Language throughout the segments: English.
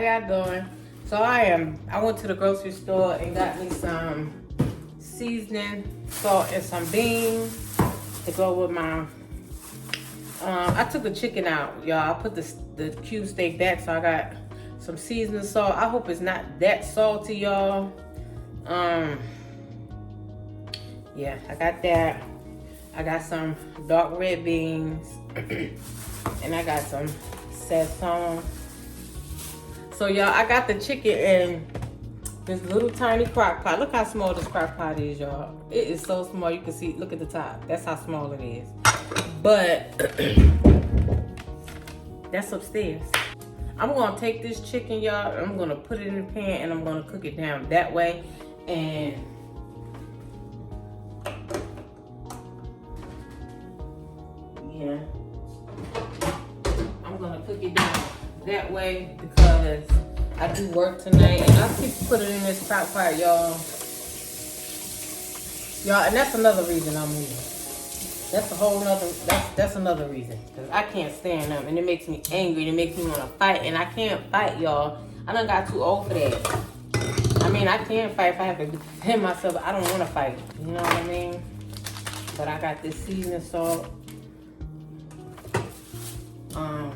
y'all doing? So I went to the grocery store and got me some seasoning, salt, and some beans to go with my. I took the chicken out, y'all. I put the cube steak back, so I got some seasoning salt. I hope it's not that salty, y'all. Yeah, I got that. I got some dark red beans, and I got some sesame. So y'all, I got the chicken in this little tiny crock pot. Look how small this crock pot is, y'all. It is so small. You can see, look at the top. That's how small it is. But that's upstairs. I'm gonna take this chicken, y'all, I'm gonna put it in the pan and I'm gonna cook it down that way. And yeah, I'm gonna cook it down that way because I do work tonight, and I keep putting it in this crock pot, y'all. Y'all, and that's another reason I'm moving. That's a whole nother, that's another reason. Because I can't stand them, and it makes me angry, and it makes me want to fight, and I can't fight, y'all. I done got too old for that. I mean, I can fight if I have to defend myself, but I don't want to fight. You know what I mean? But I got this seasoning salt. I'm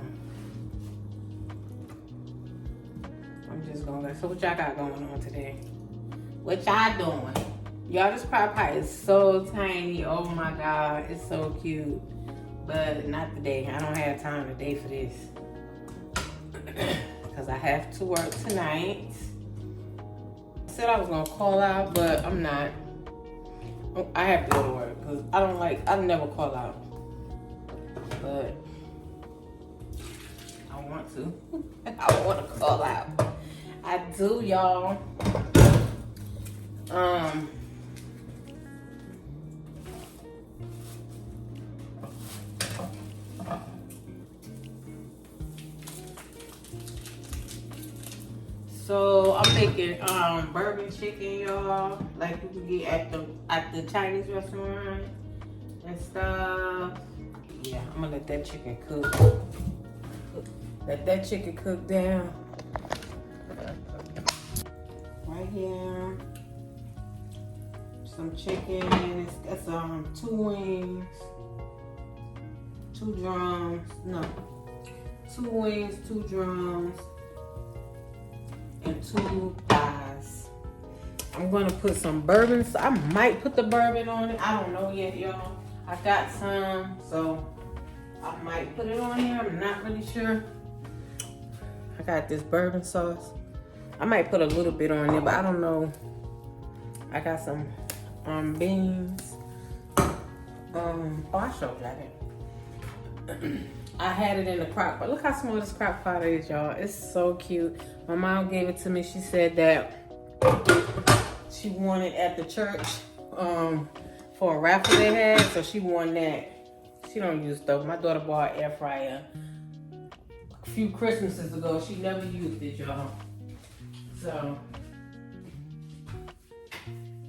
just gonna go. So what y'all got going on today? What y'all doing? Y'all, this crock pot is so tiny. Oh my God, it's so cute. But not today. I don't have time today for this. Because I have to work tonight. I said I was gonna call out, but I'm not. I have to go to work because I never call out. But I want to. I want to call out. I do, y'all. So I'm making bourbon chicken, y'all, like you can get at the Chinese restaurant and stuff. Yeah, I'm gonna let that chicken cook. Let that chicken cook down. Right here, some chicken. It's got some 2 wings, 2 drums. No, 2 wings, 2 drums. And 2 thighs. I'm gonna put some bourbon. So I might put the bourbon on it. I don't know yet, y'all. I got some, so I might put it on here. I'm not really sure. I got this bourbon sauce. I might put a little bit on there, but I don't know. I got some beans. I showed y'all that. I had it in the crock pot. Look how small this crock pot is, y'all. It's so cute. My mom gave it to me. She said that she won it at the church for a raffle they had, so she won that. She don't use stuff. My daughter bought an air fryer a few Christmases ago. She never used it, y'all. So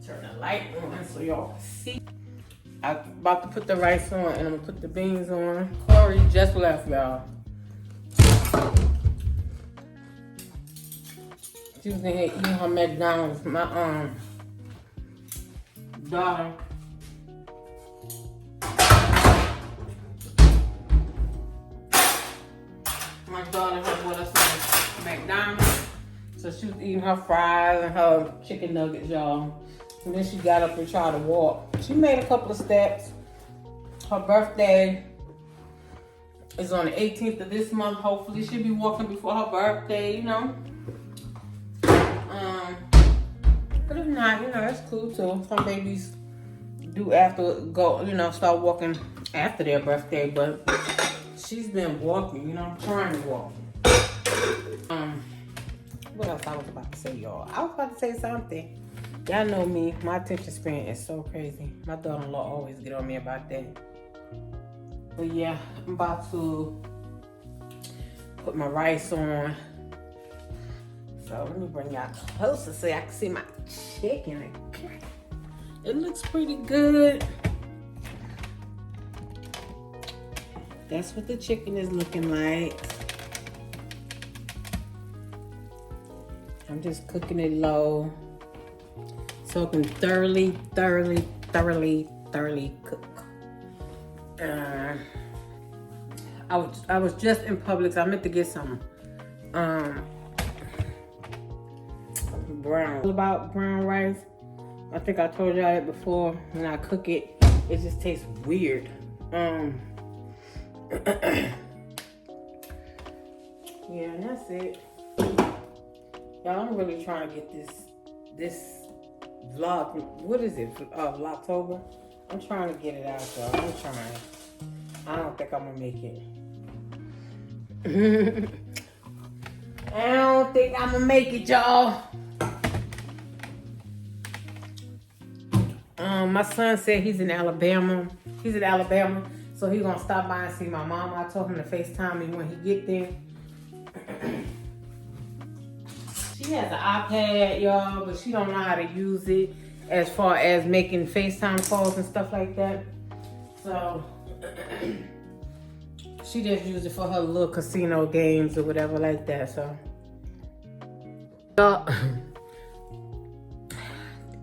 turn the light on so y'all can see. I'm about to put the rice on and I'm gonna put the beans on. Corey just left, y'all. She was in here eating her McDonald's. My daughter. My daughter had bought us some McDonald's. So she was eating her fries and her chicken nuggets, y'all. And then she got up and tried to walk. She made a couple of steps. Her birthday is on the 18th of this month. Hopefully she'll be walking before her birthday, you know. But if not, you know, that's cool too. Some babies do start walking after their birthday, but she's been walking, you know, trying to walk. What else I was about to say, y'all? I was about to say something. Y'all know me, my attention span is so crazy. My daughter-in-law always get on me about that. But yeah, I'm about to put my rice on. So let me bring y'all closer so y'all can see my chicken. It looks pretty good. That's what the chicken is looking like. I'm just cooking it low. So it can thoroughly cook. I was just in Publix. I meant to get some brown rice. I think I told y'all that before. When I cook it, it just tastes weird. Yeah, and that's it. Y'all, I'm really trying to get this vlog. What is it? Vlogtober. I'm trying to get it out, y'all. I'm trying. I don't think I'm gonna make it. I don't think I'm gonna make it, y'all. My son said he's in Alabama. So he's gonna stop by and see my mama. I told him to FaceTime me when he get there. She has an iPad, y'all, but she don't know how to use it as far as making FaceTime calls and stuff like that. So she just used it for her little casino games or whatever like that. So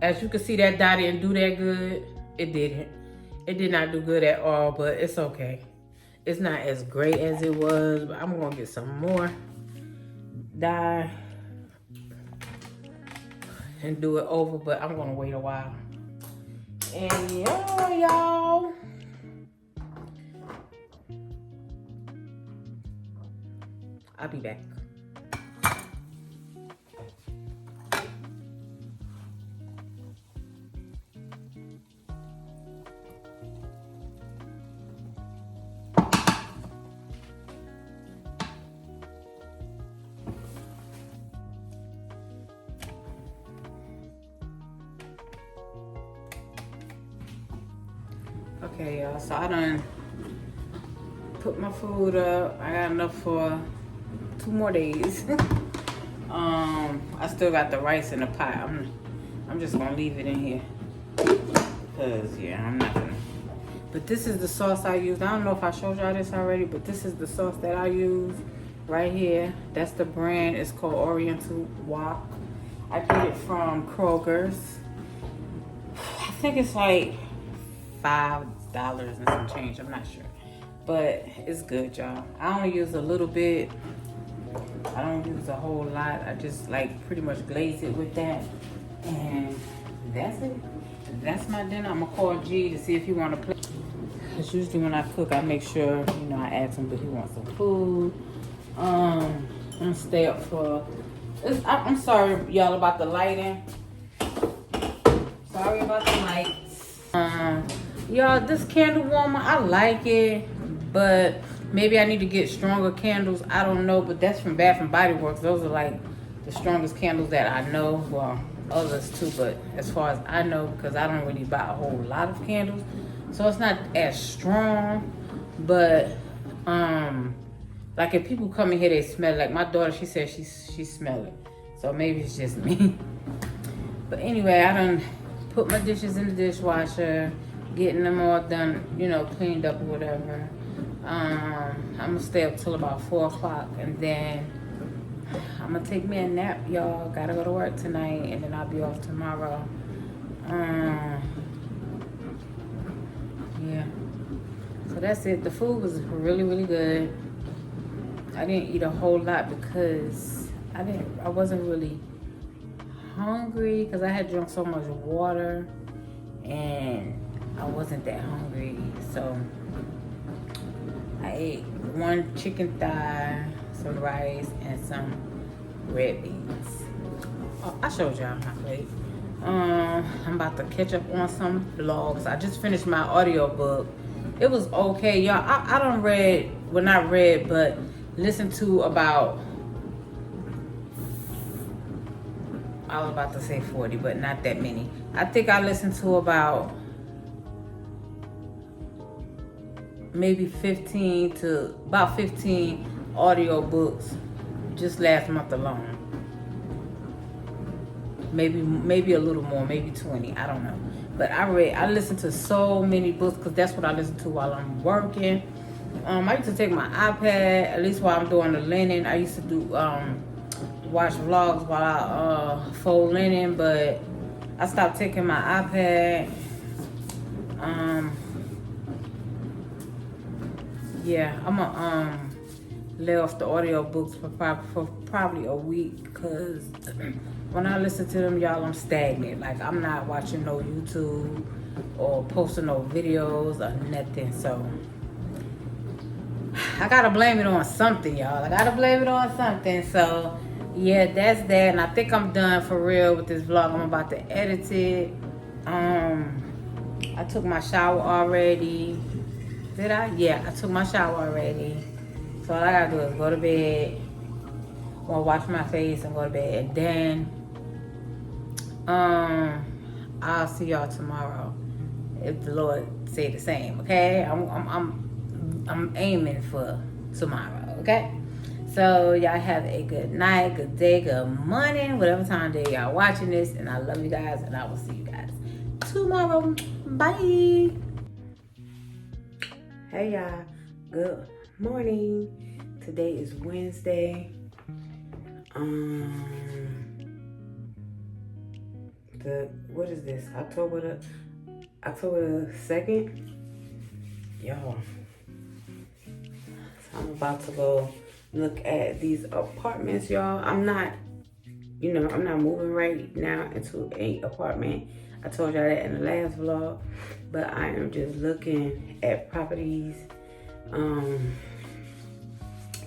as you can see, that dye didn't do that good. It didn't. It did not do good at all, but it's okay. It's not as great as it was, but I'm gonna get some more dye and do it over, but I'm gonna wait a while. And yeah, y'all. I'll be back. Okay, y'all, so I done put my food up. I got enough for 2 more days. I still got the rice in the pot. I'm just gonna leave it in here. Cause yeah, I'm not gonna. But this is the sauce I used. I don't know if I showed y'all this already, but this is the sauce that I use right here. That's the brand. It's called Oriental Wok. I get it from Kroger's. I think it's like $5 and some change. I'm not sure, but it's good, y'all. I only use a little bit. I don't use a whole lot. I just like pretty much glaze it with that, and that's it. That's my dinner. I'm gonna call G to see if he want to play. Cause usually when I cook, I make sure, you know, I ask him, but he wants some food. I'm gonna stay up for. I'm sorry, y'all, about the lighting. Sorry about the lights. Y'all, this candle warmer, I like it, but maybe I need to get stronger candles. I don't know, but that's from Bath and Body Works. Those are like the strongest candles that I know. Well, others too, but as far as I know, because I don't really buy a whole lot of candles, so it's not as strong. But like if people come in here, they smell. Like my daughter, she said she smell it, so maybe it's just me. But anyway, I done put my dishes in the dishwasher, getting them all done, you know, cleaned up or whatever. I'm gonna stay up till about 4 o'clock, and then I'm gonna take me a nap, y'all. Gotta go to work tonight, and then I'll be off tomorrow. Yeah. So that's it. The food was really, really good. I didn't eat a whole lot because I wasn't really hungry because I had drunk so much water, and I wasn't that hungry. So I ate 1 chicken thigh, some rice, and some red beans. Oh, I showed y'all my plate. I'm about to catch up on some vlogs. I just finished my audiobook. It was okay, y'all. I don't read, well, not read, but listened to about, I was about to say 40, but not that many. I think I listened to about maybe 15 audio books just last month alone. Maybe a little more, maybe 20, I don't know. But I listened to so many books because that's what I listen to while I'm working. I used to take my iPad, at least while I'm doing the linen. I used to do watch vlogs while I fold linen, but I stopped taking my iPad. Yeah, I'm gonna lay off the audio books for probably a week, because when I listen to them, y'all, I'm stagnant. Like, I'm not watching no YouTube or posting no videos or nothing. So I gotta blame it on something, y'all. I gotta blame it on something. So yeah, that's that. And I think I'm done for real with this vlog. I'm about to edit it. I took my shower already. Did I? Yeah, I took my shower already. So all I gotta do is go to bed, or wash my face and go to bed. And then I'll see y'all tomorrow if the Lord say the same. Okay? I'm aiming for tomorrow. Okay? So y'all have a good night, good day, good morning, whatever time of day y'all watching this. And I love you guys, and I will see you guys tomorrow. Bye. Hey y'all, good morning. Today is Wednesday. What is this? October the 2nd. Y'all. So I'm about to go look at these apartments, y'all. I'm not moving right now into a apartment. I told y'all that in the last vlog, but I am just looking at properties,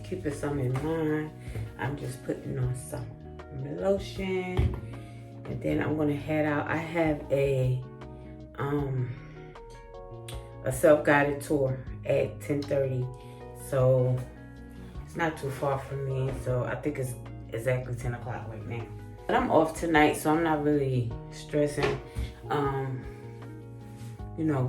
keeping some in mind. I'm just putting on some lotion, and then I'm gonna head out. I have a self-guided tour at 10:30, so it's not too far from me. So I think it's exactly 10 o'clock right now. But I'm off tonight, so I'm not really stressing,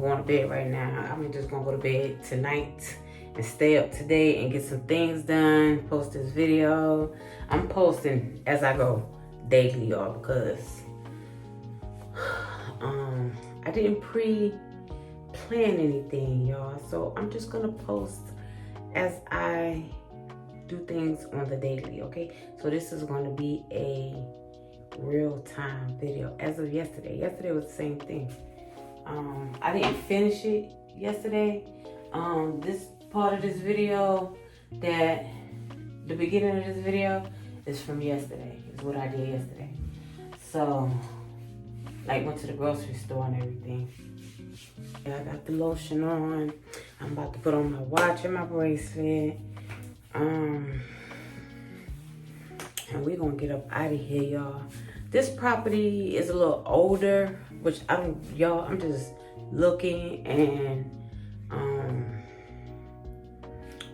going to bed right now. I'm just gonna go to bed tonight and stay up today and get some things done, post this video. I'm posting as I go daily, y'all, because I didn't pre-plan anything, y'all. So I'm just gonna post as I do things on the daily, okay? So this is gonna be a real-time video as of yesterday. Yesterday was the same thing. I didn't finish it yesterday. This part of this video, the beginning of this video is from yesterday. Is what I did yesterday. So, like, went to the grocery store and everything. Yeah, I got the lotion on. I'm about to put on my watch and my bracelet. And we're gonna get up out of here, y'all. This property is a little older, which I'm just looking, and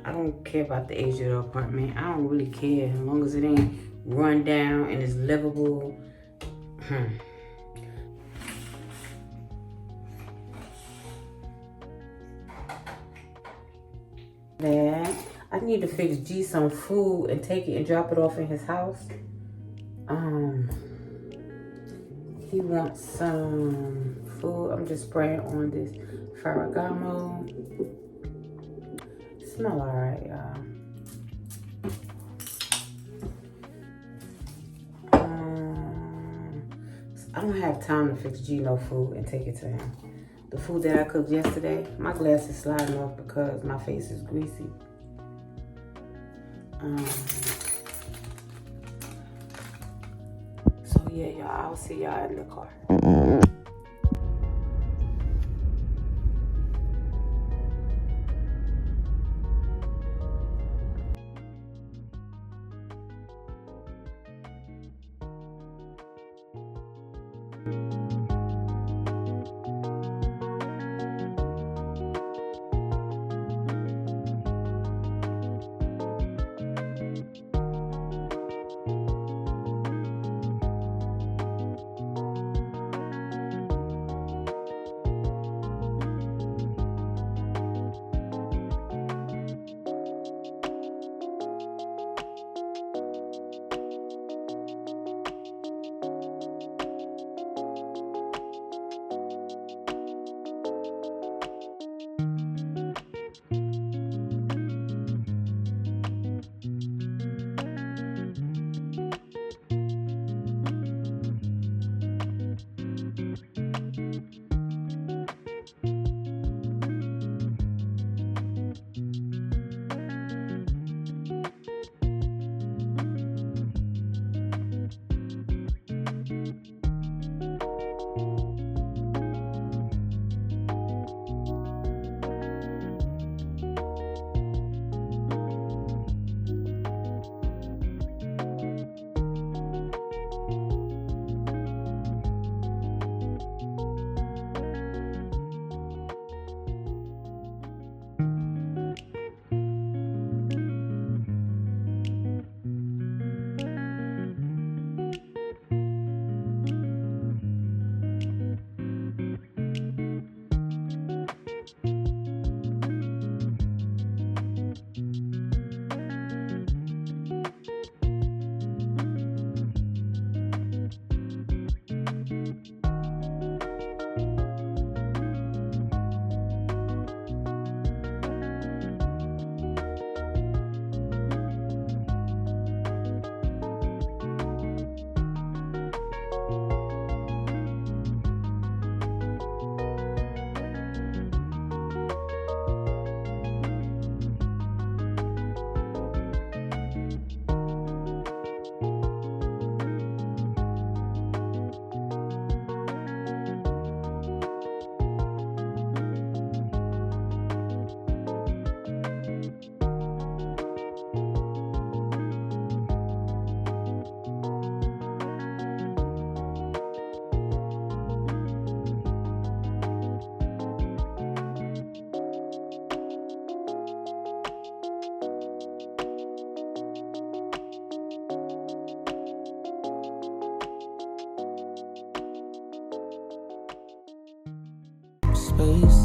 I don't care about the age of the apartment. I don't really care as long as it ain't run down and it's livable. That I need to fix G some food and take it and drop it off in his house. He wants some food. I'm just spraying on this Ferragamo. Smell alright, y'all. I don't have time to fix G no food and take it to him. The food that I cooked yesterday, my glass is sliding off because my face is greasy. So yeah, y'all, I'll see y'all in the car. space.